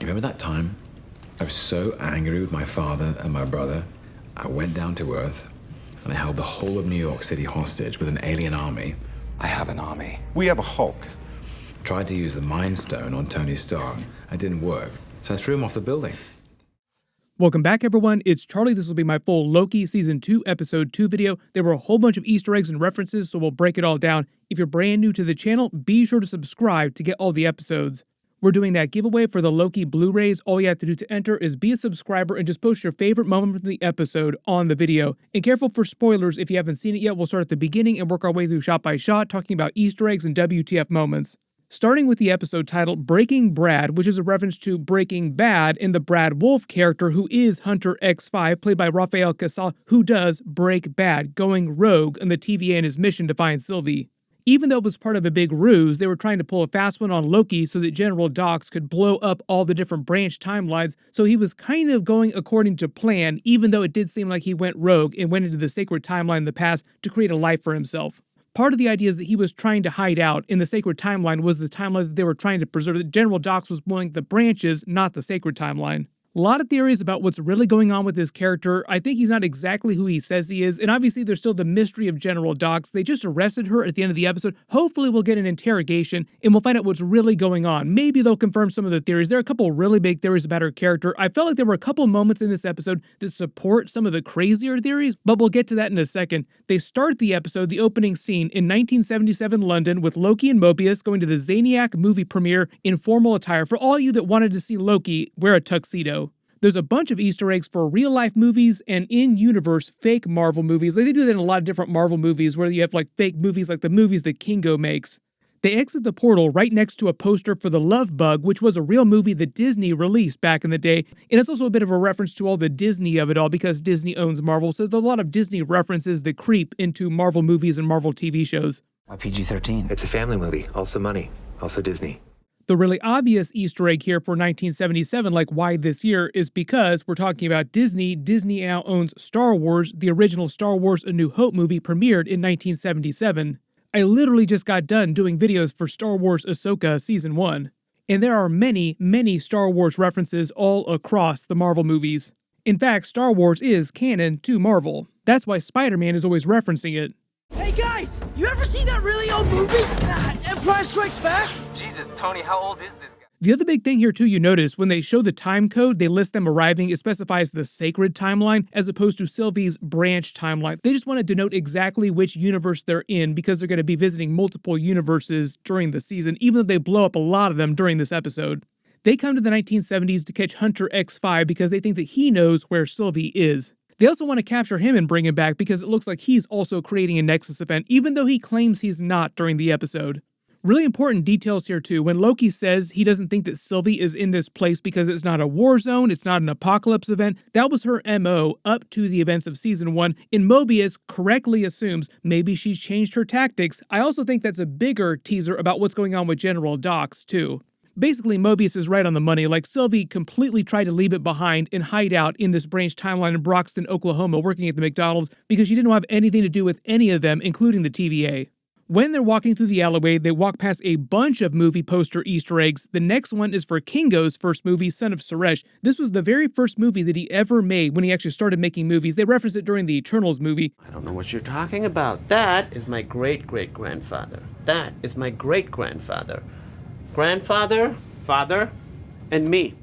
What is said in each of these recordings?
Remember that time? I was so angry with my father and my brother, I went down to Earth and I held the whole of New York City hostage with an alien army. I have an army. We have a Hulk. Tried to use the Mind Stone on Tony Stark. It didn't work, so I threw him off the building. Welcome back, everyone. It's Charlie. This will be my full Loki Season 2, Episode 2 video. There were a whole bunch of Easter eggs and references, so we'll break it all down. If you're brand new to the channel, be sure to subscribe to get all the episodes. We're doing that giveaway for the Loki Blu-rays. All you have to do to enter is be a subscriber and just post your favorite moment from the episode on the video. And careful for spoilers if you haven't seen it yet. We'll start at the beginning and work our way through shot by shot, talking about Easter eggs and WTF moments. Starting with the episode titled Breaking Brad, which is a reference to Breaking Bad and the Brad Wolf character who is Hunter X5, played by Rafael Casal, who does break bad, going rogue on the TVA and his mission to find Sylvie. Even though it was part of a big ruse, they were trying to pull a fast one on Loki so that General Dox could blow up all the different branch timelines, so he was kind of going according to plan, even though it did seem like he went rogue and went into the sacred timeline in the past to create a life for himself. Part of the idea is that he was trying to hide out, and the sacred timeline was the timeline that they were trying to preserve. That General Dox was blowing the branches, not the sacred timeline. A lot of theories about what's really going on with this character. I think he's not exactly who he says he is, and obviously there's still the mystery of General Dox. They just arrested her at the end of the episode. Hopefully we'll get an interrogation, and we'll find out what's really going on. Maybe they'll confirm some of the theories. There are a couple really big theories about her character. I felt like there were a couple moments in this episode that support some of the crazier theories, but we'll get to that in a second. They start the episode, the opening scene, in 1977 London with Loki and Mobius going to the Zaniac movie premiere in formal attire. For all you that wanted to see Loki, wear a tuxedo. There's a bunch of Easter eggs for real-life movies and in-universe fake Marvel movies. They do that in a lot of different Marvel movies where you have like fake movies like the movies that Kingo makes. They exit the portal right next to a poster for The Love Bug, which was a real movie that Disney released back in the day. And it's also a bit of a reference to all the Disney of it all because Disney owns Marvel, so there's a lot of Disney references that creep into Marvel movies and Marvel TV shows. Why PG-13? It's a family movie, also money, also Disney. The really obvious Easter egg here for 1977, like why this year, is because we're talking about Disney. Disney now owns Star Wars. The original Star Wars A New Hope movie premiered in 1977. I literally just got done doing videos for Star Wars Ahsoka Season 1. And there are many, many Star Wars references all across the Marvel movies. In fact, Star Wars is canon to Marvel. That's why Spider-Man is always referencing it. Hey guys, you ever seen that really old movie? Empire Strikes Back? Jesus, Tony, how old is this guy? The other big thing here too, you notice, when they show the time code, they list them arriving, it specifies the sacred timeline as opposed to Sylvie's branch timeline. They just want to denote exactly which universe they're in because they're going to be visiting multiple universes during the season, even though they blow up a lot of them during this episode. They come to the 1970s to catch Hunter X5 because they think that he knows where Sylvie is. They also want to capture him and bring him back because it looks like he's also creating a Nexus event, even though he claims he's not during the episode. Really important details here too. When Loki says he doesn't think that Sylvie is in this place because it's not a war zone, it's not an apocalypse event, that was her MO up to the events of Season 1, and Mobius correctly assumes maybe she's changed her tactics. I also think that's a bigger teaser about what's going on with General Dox too. Basically, Mobius is right on the money. Like, Sylvie completely tried to leave it behind and hide out in this branch timeline in Broxton, Oklahoma, working at the McDonald's because she didn't have anything to do with any of them, including the TVA. When they're walking through the alleyway, they walk past a bunch of movie poster Easter eggs. The next one is for Kingo's first movie, Son of Suresh. This was the very first movie that he ever made when he actually started making movies. They reference it during the Eternals movie. I don't know what you're talking about. That is my great-great-grandfather. That is my great-grandfather. Grandfather, father, and me.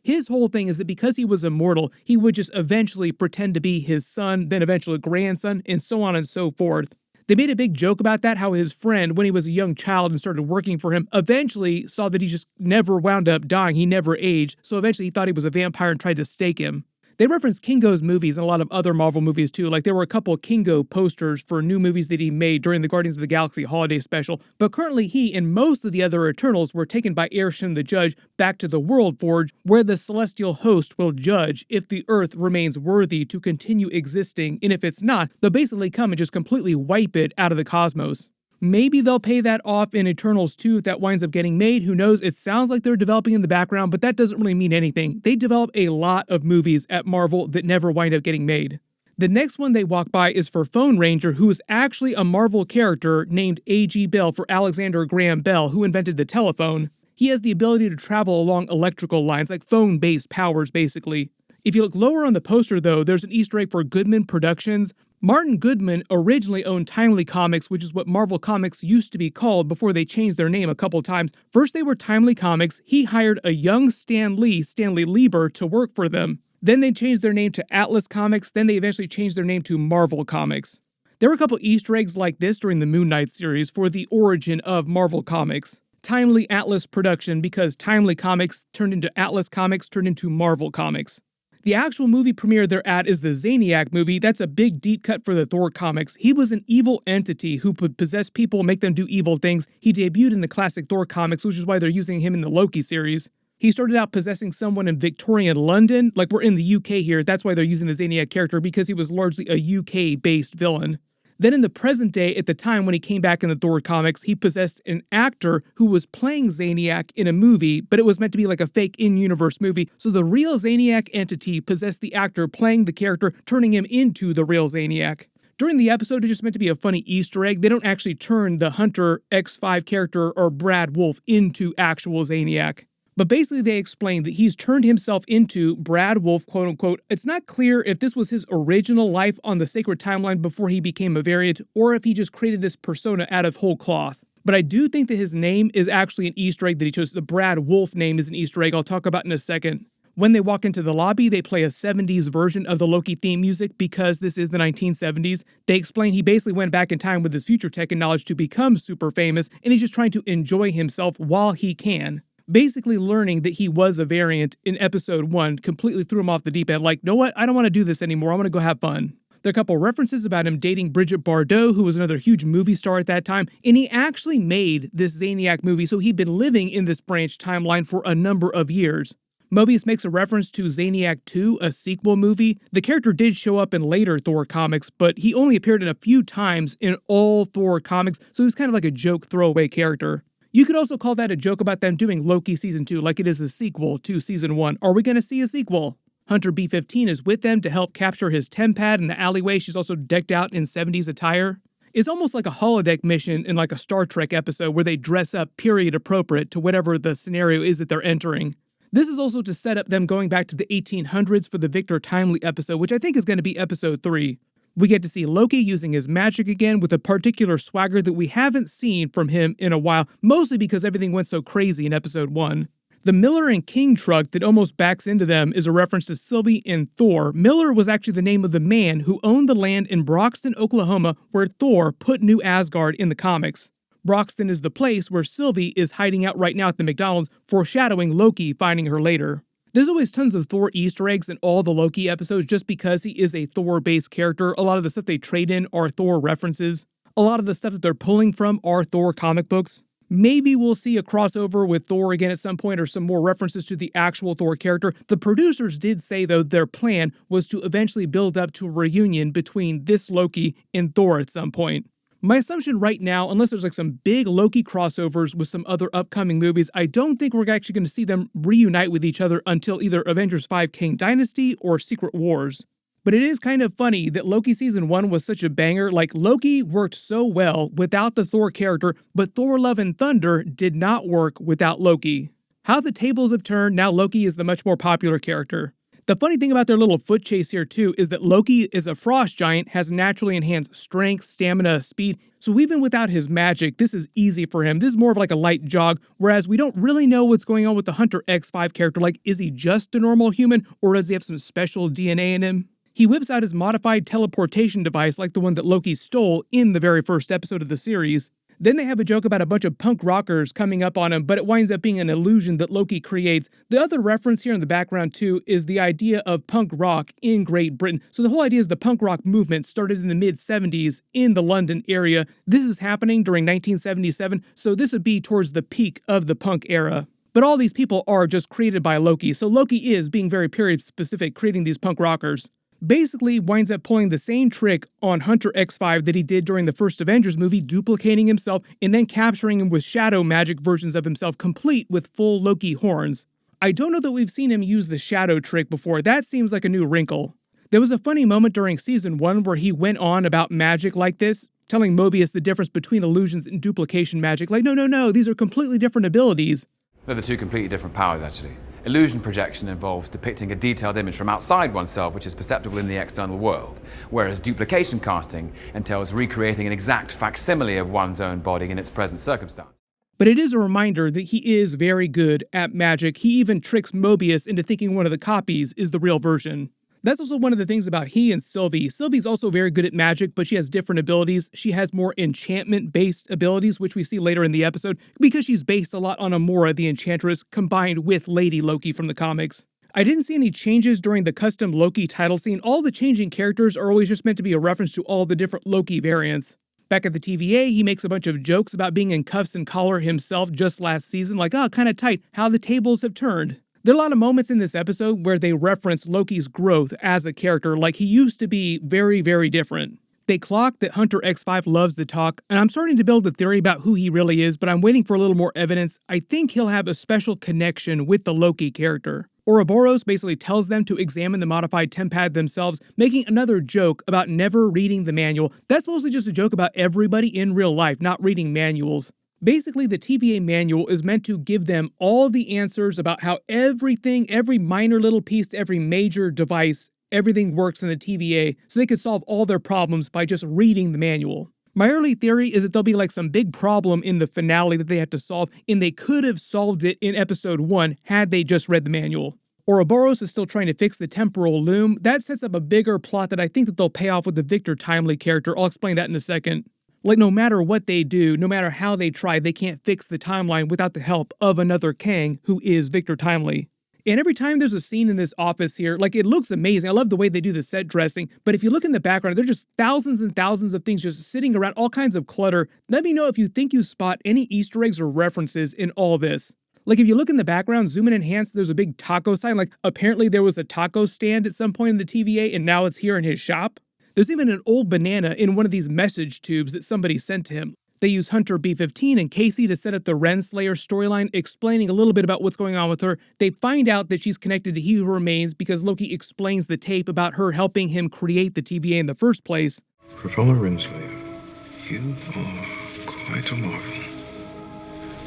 His whole thing is that because he was immortal, he would just eventually pretend to be his son, then eventually grandson, and so on and so forth. They made a big joke about that, how his friend, when he was a young child and started working for him, eventually saw that he just never wound up dying. He never aged, so eventually he thought he was a vampire and tried to stake him. They reference Kingo's movies and a lot of other Marvel movies too, like there were a couple of Kingo posters for new movies that he made during the Guardians of the Galaxy holiday special, but currently he and most of the other Eternals were taken by Arishem the Judge back to the World Forge, where the celestial host will judge if the Earth remains worthy to continue existing, and if it's not, they'll basically come and just completely wipe it out of the cosmos. Maybe they'll pay that off in Eternals 2 if that winds up getting made. Who knows? It sounds like they're developing in the background, but that doesn't really mean anything. They develop a lot of movies at Marvel that never wind up getting made. The next one they walk by is for Phone Ranger, who is actually a Marvel character named A.G. Bell for Alexander Graham Bell, who invented the telephone. He has the ability to travel along electrical lines, like phone-based powers, basically. If you look lower on the poster, though, there's an Easter egg for Goodman Productions. Martin Goodman originally owned Timely Comics, which is what Marvel Comics used to be called before they changed their name a couple times. First they were Timely Comics. He hired a young Stanley Lieber, to work for them. Then they changed their name to Atlas Comics. Then they eventually changed their name to Marvel Comics. There were a couple Easter eggs like this during the Moon Knight series for the origin of Marvel Comics. Timely Atlas Production, because Timely Comics turned into Atlas Comics turned into Marvel Comics. The actual movie premiere they're at is the Zaniac movie. That's a big deep cut for the Thor comics. He was an evil entity who would possess people and make them do evil things. He debuted in the classic Thor comics, which is why they're using him in the Loki series. He started out possessing someone in Victorian London, like we're in the UK here. That's why they're using the Zaniac character, because he was largely a UK-based villain. Then in the present day, at the time when he came back in the Thor comics, he possessed an actor who was playing Zaniac in a movie, but it was meant to be like a fake in-universe movie. So the real Zaniac entity possessed the actor playing the character, turning him into the real Zaniac. During the episode, it's just meant to be a funny Easter egg. They don't actually turn the Hunter X5 character or Brad Wolf into actual Zaniac. But basically they explain that he's turned himself into Brad Wolf, quote unquote. It's not clear if this was his original life on the Sacred Timeline before he became a variant, or if he just created this persona out of whole cloth. But I do think that his name is actually an Easter egg that he chose. The Brad Wolf name is an Easter egg I'll talk about in a second. When they walk into the lobby, they play a 70s version of the Loki theme music because this is the 1970s. They explain he basically went back in time with his future tech and knowledge to become super famous, and he's just trying to enjoy himself while he can. Basically learning that he was a variant in episode 1 completely threw him off the deep end. Like, know what? I don't want to do this anymore. I want to go have fun. There are a couple references about him dating Brigitte Bardot, who was another huge movie star at that time, and he actually made this Zaniac movie, so he'd been living in this branch timeline for a number of years. Mobius makes a reference to Zaniac 2, a sequel movie. The character did show up in later Thor comics, but he only appeared in a few times in all Thor comics, so he was kind of like a joke throwaway character. You could also call that a joke about them doing Loki Season 2 like it is a sequel to Season 1. Are we going to see a sequel? Hunter B-15 is with them to help capture his tempad in the alleyway. She's also decked out in 70s attire. It's almost like a holodeck mission in like a Star Trek episode where they dress up period appropriate to whatever the scenario is that they're entering. This is also to set up them going back to the 1800s for the Victor Timely episode, which I think is going to be episode 3. We get to see Loki using his magic again with a particular swagger that we haven't seen from him in a while, mostly because everything went so crazy in episode 1. The Miller and King truck that almost backs into them is a reference to Sylvie in Thor. Miller was actually the name of the man who owned the land in Broxton, Oklahoma, where Thor put New Asgard in the comics. Broxton is the place where Sylvie is hiding out right now at the McDonald's, foreshadowing Loki finding her later. There's always tons of Thor Easter eggs in all the Loki episodes just because he is a Thor-based character. A lot of the stuff they trade in are Thor references. A lot of the stuff that they're pulling from are Thor comic books. Maybe we'll see a crossover with Thor again at some point or some more references to the actual Thor character. The producers did say, though, their plan was to eventually build up to a reunion between this Loki and Thor at some point. My assumption right now, unless there's like some big Loki crossovers with some other upcoming movies, I don't think we're actually going to see them reunite with each other until either Avengers 5 Kang Dynasty or Secret Wars. But it is kind of funny that Loki Season 1 was such a banger. Like, Loki worked so well without the Thor character, but Thor Love and Thunder did not work without Loki. How the tables have turned, now Loki is the much more popular character. The funny thing about their little foot chase here too is that Loki is a frost giant, has naturally enhanced strength, stamina, speed, so even without his magic, this is easy for him. This is more of like a light jog, whereas we don't really know what's going on with the Hunter X5 character. Like, is he just a normal human, or does he have some special DNA in him? He whips out his modified teleportation device like the one that Loki stole in the very first episode of the series. Then they have a joke about a bunch of punk rockers coming up on him, but it winds up being an illusion that Loki creates. The other reference here in the background too is the idea of punk rock in Great Britain. So the whole idea is the punk rock movement started in the mid-70s in the London area. This is happening during 1977, so this would be towards the peak of the punk era. But all these people are just created by Loki, so Loki is being very period-specific, creating these punk rockers. Basically winds up pulling the same trick on Hunter X5 that he did during the first Avengers movie, duplicating himself and then capturing him with shadow magic versions of himself, complete with full Loki horns. I don't know that we've seen him use the shadow trick before. That seems like a new wrinkle. There was a funny moment during Season 1 where he went on about magic like this, telling Mobius the difference between illusions and duplication magic. Like, no, these are completely different abilities. They're the two completely different powers, actually. Illusion projection involves depicting a detailed image from outside oneself which is perceptible in the external world, whereas duplication casting entails recreating an exact facsimile of one's own body in its present circumstance. But it is a reminder that he is very good at magic. He even tricks Mobius into thinking one of the copies is the real version. That's also one of the things about he and Sylvie. Sylvie's also very good at magic, but she has different abilities. She has more enchantment-based abilities, which we see later in the episode, because she's based a lot on Amora, the Enchantress, combined with Lady Loki from the comics. I didn't see any changes during the custom Loki title scene. All the changing characters are always just meant to be a reference to all the different Loki variants. Back at the TVA, he makes a bunch of jokes about being in cuffs and collar himself just last season, like, oh, kind of tight, how the tables have turned. There are a lot of moments in this episode where they reference Loki's growth as a character, like he used to be very, very different. They clock that Hunter X5 loves to talk, and I'm starting to build a theory about who he really is, but I'm waiting for a little more evidence. I think he'll have a special connection with the Loki character. Ouroboros basically tells them to examine the modified tempad themselves, making another joke about never reading the manual. That's mostly just a joke about everybody in real life not reading manuals. Basically, the TVA manual is meant to give them all the answers about how everything, every minor little piece to every major device, everything works in the TVA, so they could solve all their problems by just reading the manual. My early theory is that there'll be like some big problem in the finale that they have to solve, and they could have solved it in episode 1 had they just read the manual. Ouroboros is still trying to fix the temporal loom. That sets up a bigger plot that I think that they'll pay off with the Victor Timely character. I'll explain that in a second. Like, no matter what they do, no matter how they try, they can't fix the timeline without the help of another Kang, who is Victor Timely. And every time there's a scene in this office here, like, it looks amazing. I love the way they do the set dressing, but if you look in the background, there's just thousands and thousands of things just sitting around, all kinds of clutter. Let me know if you think you spot any Easter eggs or references in all this. Like, if you look in the background, zoom and enhance, there's a big taco sign. Like, apparently there was a taco stand at some point in the TVA, and now it's here in his shop. There's even an old banana in one of these message tubes that somebody sent to him. They use Hunter B-15 and Casey to set up the Renslayer storyline, explaining a little bit about what's going on with her. They find out that she's connected to He Who Remains because Loki explains the tape about her helping him create the TVA in the first place. Professor Renslayer, you are quite a marvel.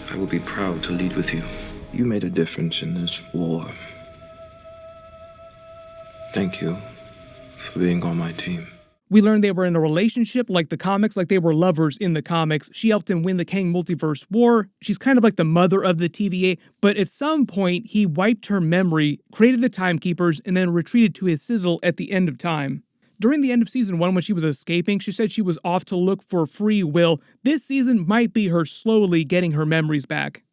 I will be proud to lead with you. You made a difference in this war. Thank you for being on my team. We learned they were in a relationship like the comics, like they were lovers in the comics. She helped him win the Kang Multiverse War. She's kind of like the mother of the TVA, but at some point he wiped her memory, created the Timekeepers, and then retreated to his citadel at the end of time. During the end of season 1, when she was escaping, she said she was off to look for free will. This season might be her slowly getting her memories back.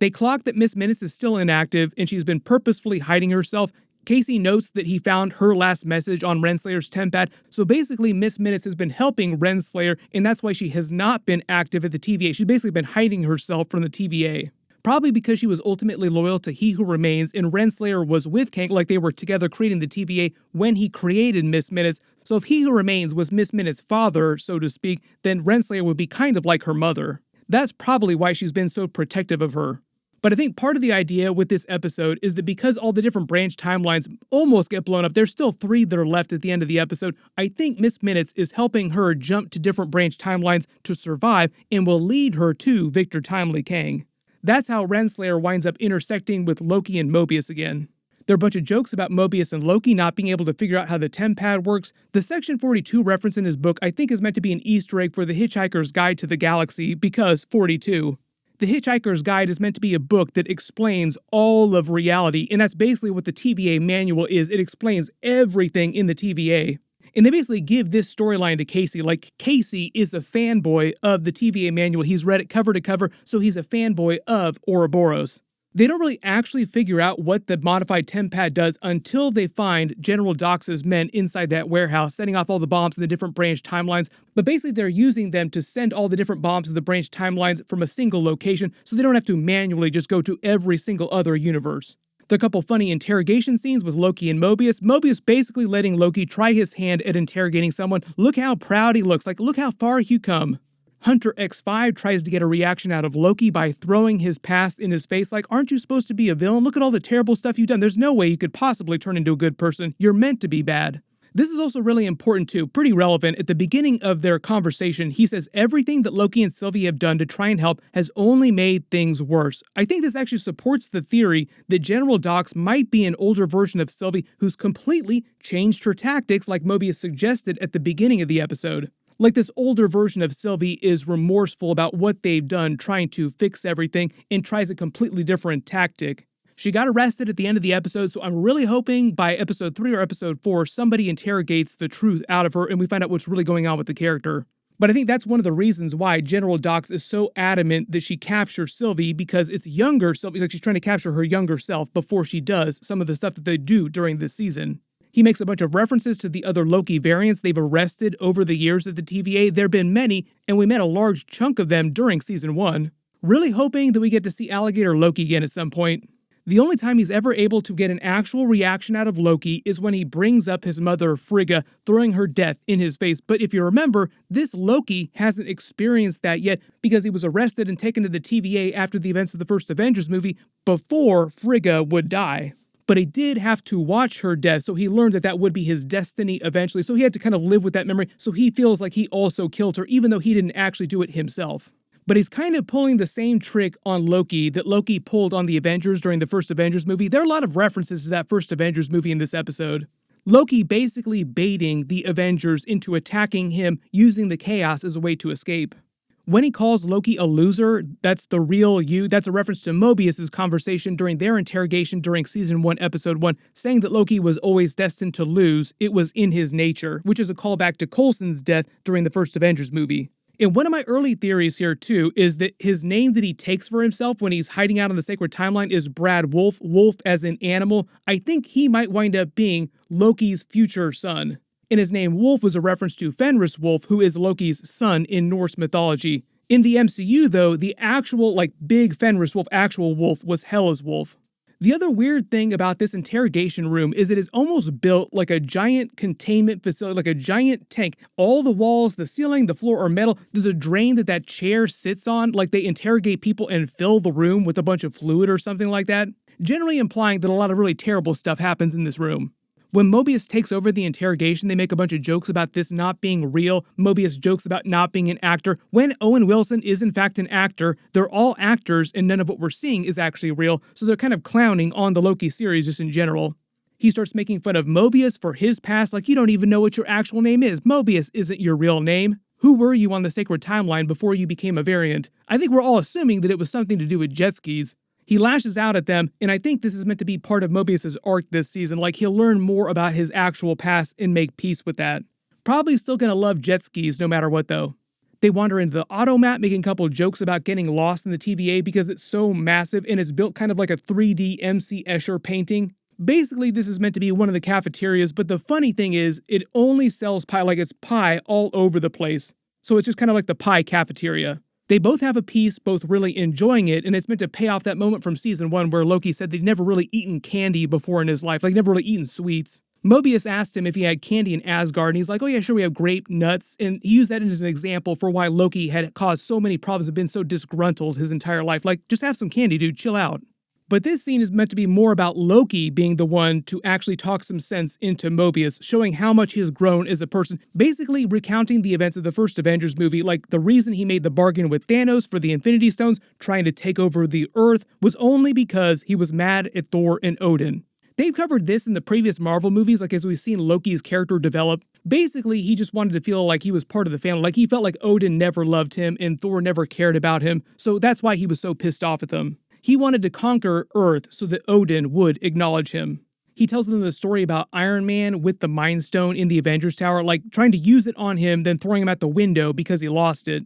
They clock that Miss Minutes is still inactive, and she's been purposefully hiding herself. Casey notes that he found her last message on Renslayer's tempad, so basically Miss Minutes has been helping Renslayer, and that's why she has not been active at the TVA. She's basically been hiding herself from the TVA. Probably because she was ultimately loyal to He Who Remains, and Renslayer was with Kang, like they were together creating the TVA when he created Miss Minutes. So if He Who Remains was Miss Minutes' father, so to speak, then Renslayer would be kind of like her mother. That's probably why she's been so protective of her. But I think part of the idea with this episode is that because all the different branch timelines almost get blown up, there's still 3 that are left at the end of the episode. I think Miss Minutes is helping her jump to different branch timelines to survive and will lead her to Victor Timely Kang. That's how Renslayer winds up intersecting with Loki and Mobius again. There are a bunch of jokes about Mobius and Loki not being able to figure out how the tempad works. The Section 42 reference in his book I think is meant to be an Easter egg for The Hitchhiker's Guide to the Galaxy, because 42. The Hitchhiker's Guide is meant to be a book that explains all of reality, and that's basically what the TVA manual is. It explains everything in the TVA. And they basically give this storyline to Casey, like Casey is a fanboy of the TVA manual. He's read it cover to cover, so he's a fanboy of Ouroboros. They don't really actually figure out what the modified tempad does until they find General Dox's men inside that warehouse, setting off all the bombs in the different branch timelines. But basically they're using them to send all the different bombs to the branch timelines from a single location, so they don't have to manually just go to every single other universe. There are a couple funny interrogation scenes with Loki and Mobius. Mobius basically letting Loki try his hand at interrogating someone. Look how proud he looks, like look how far you come. Hunter X5 tries to get a reaction out of Loki by throwing his past in his face like, aren't you supposed to be a villain? Look at all the terrible stuff you've done. There's no way you could possibly turn into a good person. You're meant to be bad. This is also really important too, pretty relevant. At the beginning of their conversation, he says everything that Loki and Sylvie have done to try and help has only made things worse. I think this actually supports the theory that General Dox might be an older version of Sylvie who's completely changed her tactics like Mobius suggested at the beginning of the episode. Like this older version of Sylvie is remorseful about what they've done trying to fix everything and tries a completely different tactic. She got arrested at the end of the episode, so I'm really hoping by episode 3 or episode 4, somebody interrogates the truth out of her and we find out what's really going on with the character. But I think that's one of the reasons why General Dox is so adamant that she captures Sylvie, because it's younger Sylvie, like she's trying to capture her younger self before she does some of the stuff that they do during this season. He makes a bunch of references to the other Loki variants they've arrested over the years at the TVA. There have been many, and we met a large chunk of them during season 1. Really hoping that we get to see Alligator Loki again at some point. The only time he's ever able to get an actual reaction out of Loki is when he brings up his mother Frigga, throwing her death in his face. But if you remember, this Loki hasn't experienced that yet because he was arrested and taken to the TVA after the events of the first Avengers movie before Frigga would die. But he did have to watch her death, so he learned that that would be his destiny eventually. So he had to kind of live with that memory, so he feels like he also killed her, even though he didn't actually do it himself. But he's kind of pulling the same trick on Loki that Loki pulled on the Avengers during the first Avengers movie. There are a lot of references to that first Avengers movie in this episode. Loki basically baiting the Avengers into attacking him using the chaos as a way to escape. When he calls Loki a loser, that's the real you. That's a reference to Mobius's conversation during their interrogation during season 1, episode 1, saying that Loki was always destined to lose. It was in his nature, which is a callback to Coulson's death during the first Avengers movie. And one of my early theories here, too, is that his name that he takes for himself when he's hiding out on the Sacred Timeline is Brad Wolf, Wolf as in animal. I think he might wind up being Loki's future son. And his name Wolf was a reference to Fenris Wolf, who is Loki's son in Norse mythology. In the MCU, though, the actual, big Fenris Wolf, actual wolf, was Hela's wolf. The other weird thing about this interrogation room is that it's almost built like a giant containment facility, like a giant tank. All the walls, the ceiling, the floor are metal. There's a drain that chair sits on, like they interrogate people and fill the room with a bunch of fluid or something like that, generally implying that a lot of really terrible stuff happens in this room. When Mobius takes over the interrogation, they make a bunch of jokes about this not being real. Mobius jokes about not being an actor. When Owen Wilson is in fact an actor, they're all actors and none of what we're seeing is actually real, so they're kind of clowning on the Loki series just in general. He starts making fun of Mobius for his past, like you don't even know what your actual name is. Mobius isn't your real name. Who were you on the Sacred Timeline before you became a variant? I think we're all assuming that it was something to do with jet skis. He lashes out at them, and I think this is meant to be part of Mobius's arc this season, like he'll learn more about his actual past and make peace with that. Probably still gonna love jet skis no matter what though. They wander into the automat, making a couple jokes about getting lost in the TVA because it's so massive and it's built kind of like a 3D MC Escher painting. Basically, this is meant to be one of the cafeterias, but the funny thing is, it only sells pie, like it's pie all over the place. So it's just kind of like the pie cafeteria. They both have a piece, both really enjoying it, and it's meant to pay off that moment from season 1 where Loki said they'd never really eaten candy before in his life, like never really eaten sweets. Mobius asked him if he had candy in Asgard, and he's like, oh yeah, sure, we have grape nuts, and he used that as an example for why Loki had caused so many problems and been so disgruntled his entire life. Like, just have some candy, dude, chill out. But this scene is meant to be more about Loki being the one to actually talk some sense into Mobius, showing how much he has grown as a person, basically recounting the events of the first Avengers movie, like the reason he made the bargain with Thanos for the Infinity Stones, trying to take over the Earth, was only because he was mad at Thor and Odin. They've covered this in the previous Marvel movies, like as we've seen Loki's character develop. Basically, he just wanted to feel like he was part of the family, like he felt like Odin never loved him and Thor never cared about him, so that's why he was so pissed off at them. He wanted to conquer Earth so that Odin would acknowledge him. He tells them the story about Iron Man with the Mind Stone in the Avengers Tower, like trying to use it on him, then throwing him out the window because he lost it.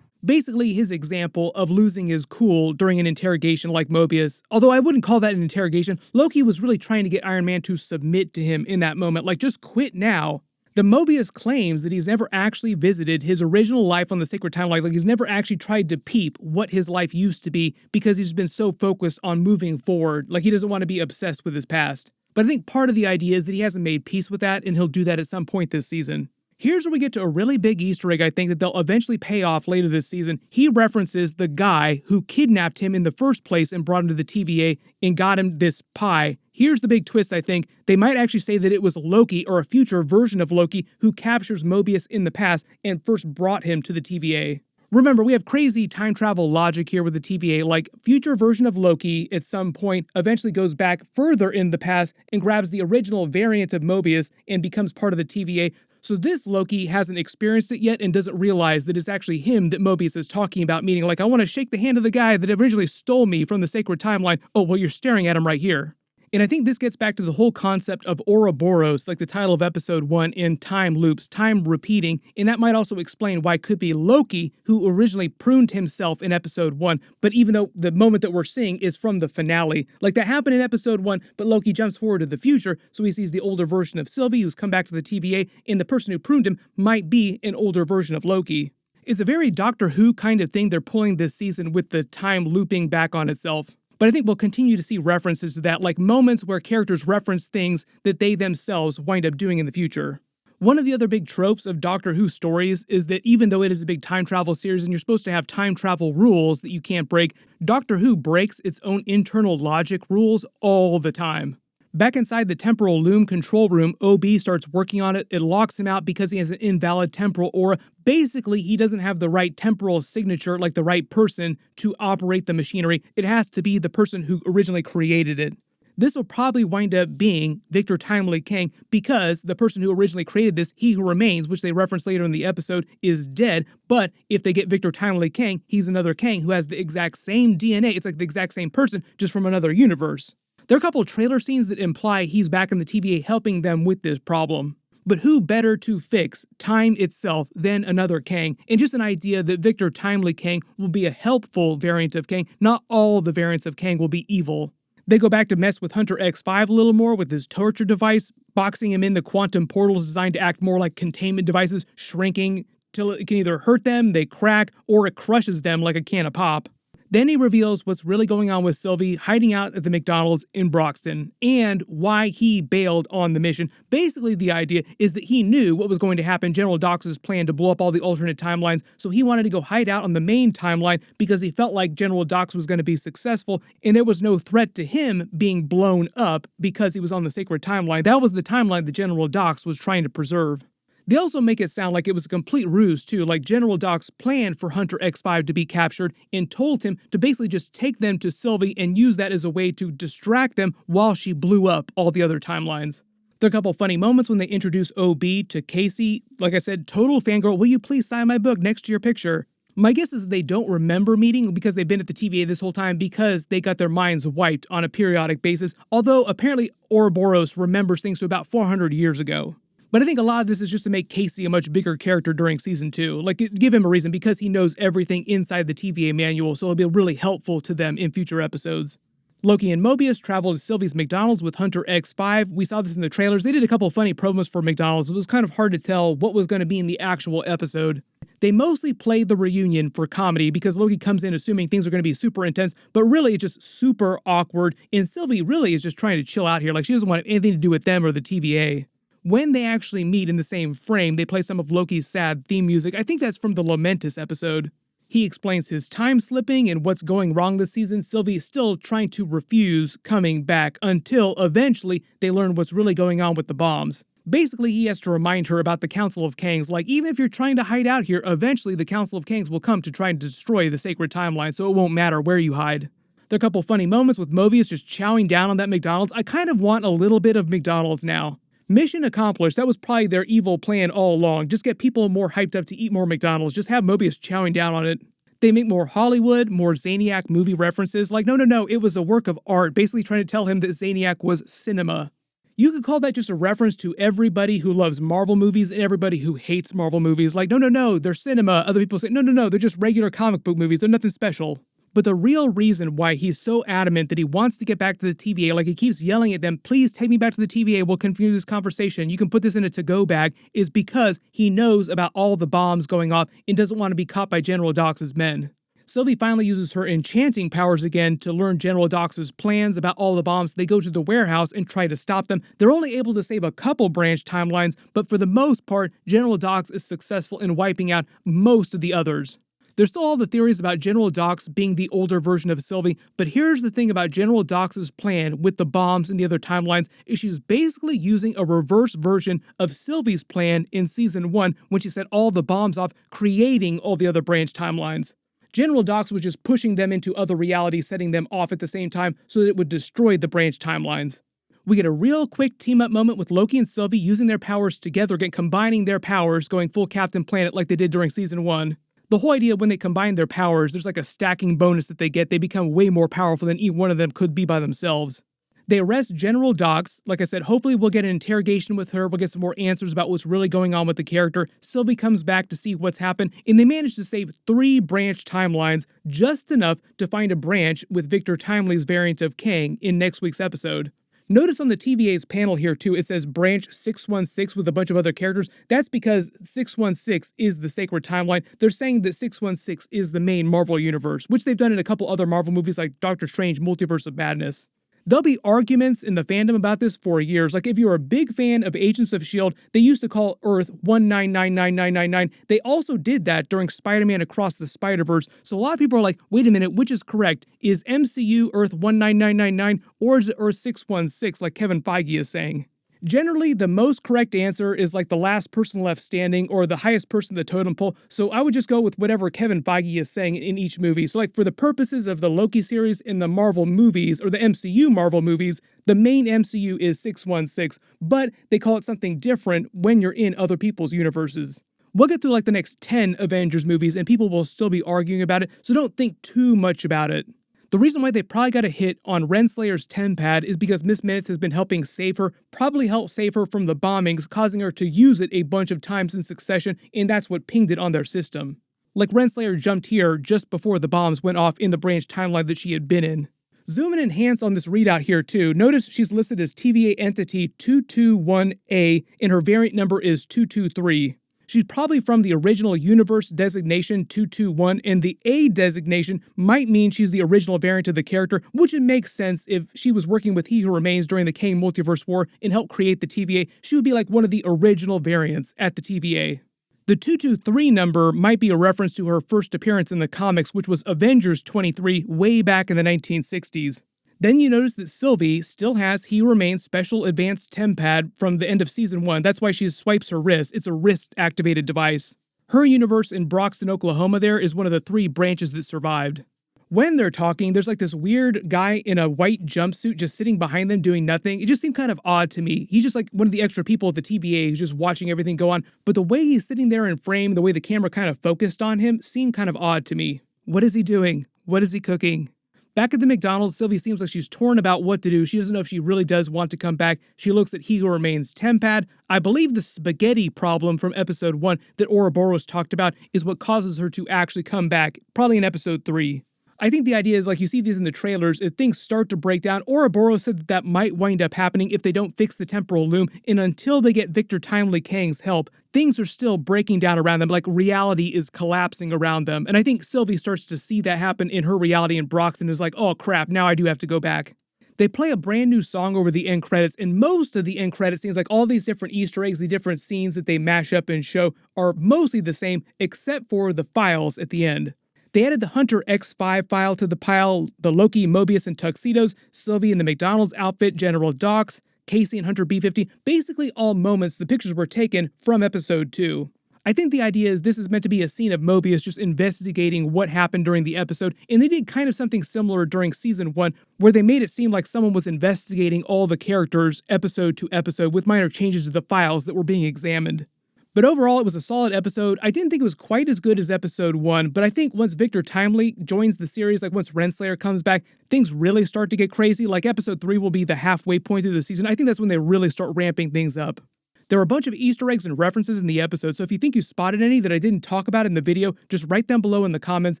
Basically, his example of losing his cool during an interrogation like Mobius. Although I wouldn't call that an interrogation, Loki was really trying to get Iron Man to submit to him in that moment, like just quit now. The Mobius claims that he's never actually visited his original life on the Sacred Timeline, like he's never actually tried to peep what his life used to be because he's been so focused on moving forward, like he doesn't want to be obsessed with his past. But I think part of the idea is that he hasn't made peace with that and he'll do that at some point this season. Here's where we get to a really big Easter egg I think that they'll eventually pay off later this season. He references the guy who kidnapped him in the first place and brought him to the TVA and got him this pie. Here's the big twist I think. They might actually say that it was Loki or a future version of Loki who captures Mobius in the past and first brought him to the TVA. Remember, we have crazy time travel logic here with the TVA, like future version of Loki at some point eventually goes back further in the past and grabs the original variant of Mobius and becomes part of the TVA. So this Loki hasn't experienced it yet and doesn't realize that it's actually him that Mobius is talking about, meaning like, I want to shake the hand of the guy that originally stole me from the sacred timeline. Oh, well, you're staring at him right here. And I think this gets back to the whole concept of Ouroboros, like the title of episode 1, in time loops, time repeating, and that might also explain why it could be Loki who originally pruned himself in episode 1, but even though the moment that we're seeing is from the finale. Like that happened in episode 1, but Loki jumps forward to the future, so he sees the older version of Sylvie who's come back to the TVA, and the person who pruned him might be an older version of Loki. It's a very Doctor Who kind of thing they're pulling this season with the time looping back on itself. But I think we'll continue to see references to that, like moments where characters reference things that they themselves wind up doing in the future. One of the other big tropes of Doctor Who stories is that even though it is a big time travel series and you're supposed to have time travel rules that you can't break, Doctor Who breaks its own internal logic rules all the time. Back inside the temporal loom control room, OB starts working on it. It locks him out because he has an invalid temporal aura. Basically, he doesn't have the right temporal signature, like the right person, to operate the machinery. It has to be the person who originally created it. This will probably wind up being Victor Timely Kang because the person who originally created this, He Who Remains, which they reference later in the episode, is dead. But if they get Victor Timely Kang, he's another Kang who has the exact same DNA. It's like the exact same person, just from another universe. There are a couple of trailer scenes that imply he's back in the TVA helping them with this problem. But who better to fix time itself than another Kang? And just an idea that Victor Timely Kang will be a helpful variant of Kang. Not all the variants of Kang will be evil. They go back to mess with Hunter X5 a little more with his torture device, boxing him in the quantum portals designed to act more like containment devices, shrinking till it can either hurt them, they crack, or it crushes them like a can of pop. Then he reveals what's really going on with Sylvie hiding out at the McDonald's in Broxton and why he bailed on the mission. Basically, the idea is that he knew what was going to happen, General Dox's plan to blow up all the alternate timelines, so he wanted to go hide out on the main timeline because he felt like General Dox was going to be successful and there was no threat to him being blown up because he was on the sacred timeline. That was the timeline that General Dox was trying to preserve. They also make it sound like it was a complete ruse too, like General Dox planned for Hunter X5 to be captured and told him to basically just take them to Sylvie and use that as a way to distract them while she blew up all the other timelines. There are a couple funny moments when they introduce OB to Casey. Like I said, total fangirl, will you please sign my book next to your picture? My guess is they don't remember meeting because they've been at the TVA this whole time because they got their minds wiped on a periodic basis, although apparently Ouroboros remembers things from about 400 years ago. But I think a lot of this is just to make Casey a much bigger character during season 2. Like, give him a reason because he knows everything inside the TVA manual, so it'll be really helpful to them in future episodes. Loki and Mobius travel to Sylvie's McDonald's with Hunter X5. We saw this in the trailers. They did a couple funny promos for McDonald's, but it was kind of hard to tell what was going to be in the actual episode. They mostly played the reunion for comedy because Loki comes in assuming things are going to be super intense, but really it's just super awkward, and Sylvie really is just trying to chill out here. Like, she doesn't want anything to do with them or the TVA. When they actually meet in the same frame, they play some of Loki's sad theme music. I think that's from the Lamentis episode. He explains his time slipping and what's going wrong this season. Sylvie is still trying to refuse coming back until eventually they learn what's really going on with the bombs. Basically, he has to remind her about the Council of Kangs, like even if you're trying to hide out here, eventually the Council of Kangs will come to try and destroy the sacred timeline, so it won't matter where you hide. There are a couple funny moments with Mobius just chowing down on that McDonald's. I kind of want a little bit of McDonald's now. Mission accomplished. That was probably their evil plan all along. Just get people more hyped up to eat more McDonald's. Just have Mobius chowing down on it. They make more Hollywood, more Zaniac movie references. Like, no, it was a work of art, basically trying to tell him that Zaniac was cinema. You could call that just a reference to everybody who loves Marvel movies and everybody who hates Marvel movies. Like, no, they're cinema. Other people say, no, they're just regular comic book movies. They're nothing special. But the real reason why he's so adamant that he wants to get back to the TVA, like he keeps yelling at them, please take me back to the TVA, we'll continue this conversation, you can put this in a to-go bag, is because he knows about all the bombs going off and doesn't want to be caught by General Dox's men. Sylvie finally uses her enchanting powers again to learn General Dox's plans about all the bombs. They go to the warehouse and try to stop them. They're only able to save a couple branch timelines, but for the most part, General Dox is successful in wiping out most of the others. There's still all the theories about General Dox being the older version of Sylvie, but here's the thing about General Dox's plan with the bombs and the other timelines is she's basically using a reverse version of Sylvie's plan in Season 1 when she set all the bombs off, creating all the other branch timelines. General Dox was just pushing them into other realities, setting them off at the same time so that it would destroy the branch timelines. We get a real quick team-up moment with Loki and Sylvie using their powers together again, combining their powers, going full Captain Planet like they did during Season 1. The whole idea when they combine their powers, there's like a stacking bonus that they get. They become way more powerful than each one of them could be by themselves. They arrest General Dox. Like I said, hopefully we'll get an interrogation with her. We'll get some more answers about what's really going on with the character. Sylvie comes back to see what's happened, and they manage to save 3 branch timelines, just enough to find a branch with Victor Timely's variant of Kang in next week's episode. Notice on the TVA's panel here too, it says branch 616 with a bunch of other characters. That's because 616 is the sacred timeline. They're saying that 616 is the main Marvel universe, which they've done in a couple other Marvel movies like Doctor Strange, Multiverse of Madness. There'll be arguments in the fandom about this for years. Like if you're a big fan of Agents of S.H.I.E.L.D., they used to call Earth 1999999. They also did that during Spider-Man Across the Spider-Verse. So a lot of people are like, wait a minute, which is correct? Is MCU Earth 19999 or is it Earth 616 like Kevin Feige is saying? Generally, the most correct answer is like the last person left standing or the highest person in the totem pole, so I would just go with whatever Kevin Feige is saying in each movie. So like for the purposes of the Loki series in the Marvel movies, or the MCU Marvel movies, the main MCU is 616, but they call it something different when you're in other people's universes. We'll get through like the next 10 Avengers movies and people will still be arguing about it, so don't think too much about it. The reason why they probably got a hit on Renslayer's TemPad is because Miss Minutes has been helping save her, probably helped save her from the bombings, causing her to use it a bunch of times in succession, and that's what pinged it on their system. Like Renslayer jumped here just before the bombs went off in the branch timeline that she had been in. Zoom and enhance on this readout here too. Notice she's listed as TVA Entity 221A and her variant number is 223. She's probably from the original universe designation 221, and the A designation might mean she's the original variant of the character, which would make sense if she was working with He Who Remains during the Kang Multiverse War and helped create the TVA. She would be like one of the original variants at the TVA. The 223 number might be a reference to her first appearance in the comics, which was Avengers 23 way back in the 1960s. Then you notice that Sylvie still has He Remains Special Advanced TemPad from the end of Season 1. That's why she swipes her wrist. It's a wrist-activated device. Her universe in Broxton, Oklahoma there is one of the 3 branches that survived. When they're talking, there's like this weird guy in a white jumpsuit just sitting behind them doing nothing. It just seemed kind of odd to me. He's just like one of the extra people at the TVA who's just watching everything go on. But the way he's sitting there in frame, the way the camera kind of focused on him, seemed kind of odd to me. What is he doing? What is he cooking? Back at the McDonald's, Sylvie seems like she's torn about what to do. She doesn't know if she really does want to come back. She looks at He Who Remains TemPad. I believe the spaghetti problem from episode 1 that Ouroboros talked about is what causes her to actually come back, probably in episode 3. I think the idea is, like you see these in the trailers, if things start to break down, Ouroboros said that might wind up happening if they don't fix the temporal loom, and until they get Victor Timely Kang's help, things are still breaking down around them, like reality is collapsing around them. And I think Sylvie starts to see that happen in her reality in Broxton, is like, oh crap, now I do have to go back. They play a brand new song over the end credits, and most of the end credit scenes, like all these different Easter eggs, the different scenes that they mash up and show, are mostly the same, except for the files at the end. They added the Hunter X5 file to the pile, the Loki, Mobius, and Tuxedos, Sylvie in the McDonald's outfit, General Dox, Casey and Hunter B-50, basically all moments the pictures were taken from episode 2. I think the idea is this is meant to be a scene of Mobius just investigating what happened during the episode, and they did kind of something similar during season 1, where they made it seem like someone was investigating all the characters episode to episode with minor changes to the files that were being examined. But overall, it was a solid episode. I didn't think it was quite as good as episode 1, but I think once Victor Timely joins the series, like once Renslayer comes back, things really start to get crazy. Like episode 3 will be the halfway point through the season. I think that's when they really start ramping things up. There are a bunch of Easter eggs and references in the episode, so if you think you spotted any that I didn't talk about in the video, just write them below in the comments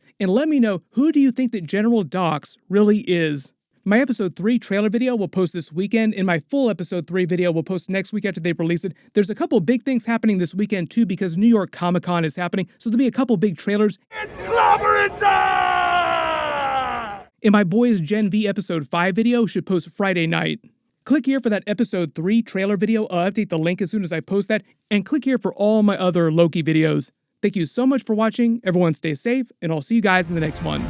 and let me know, who do you think that General Dox really is? My episode 3 trailer video will post this weekend, and my full episode 3 video will post next week after they release it. There's a couple big things happening this weekend too, because New York Comic Con is happening, so there'll be a couple big trailers. It's clobbering time! And my Boys Gen V Episode 5 video should post Friday night. Click here for that Episode 3 trailer video. I'll update the link as soon as I post that. And click here for all my other Loki videos. Thank you so much for watching. Everyone stay safe, and I'll see you guys in the next one.